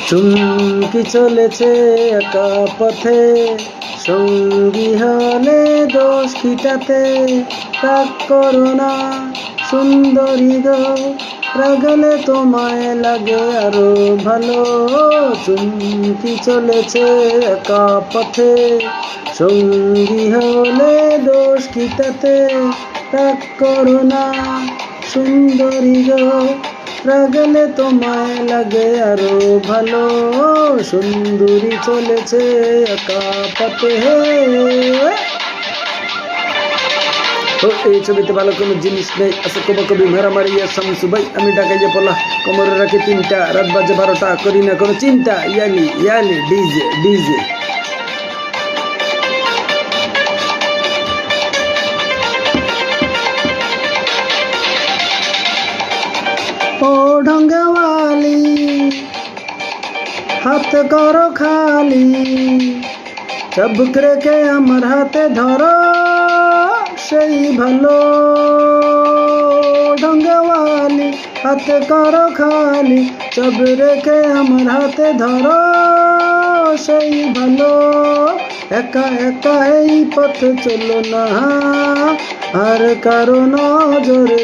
চুমকি চলেছে একা পথে, সঙ্গী হলে দোষ খিটাতে। রাগ করো না সুন্দরী গো, রাগলে তোমায় লাগে আরো ভালো। চুমকি চলেছে একা পথে, সঙ্গী হলে দোষ খিটাতে। রাগ করো না সুন্দরী গো, রাগলে তোমায় লাগে আরো ভালো। সুন্দরী চলেছে একা পথে। তো এই ছবিতে ভালো কোনো জিনিস নেই, আছে কবি কবি মেরা মারিয়া শামসু ভাই। আমি ঢাকাইয়া পলা কোমরে রাখি তিনটা, রাত বাজে 12টা, করি না কোনো চিন্তা। ইয়ালি ইয়ালি ডিজে ডিজে। ও ঢঙ্গওয়ালি হাত করো খালি, চাবুক রেখে আমার হাতে ধরো সেই ভালো। ঢঙ্গওয়ালি হাত করো খালি, চাব রেখে আমার হাতে ধরো সেই ভালো। একা একা এই পথ চলো না, আর কারো নজরে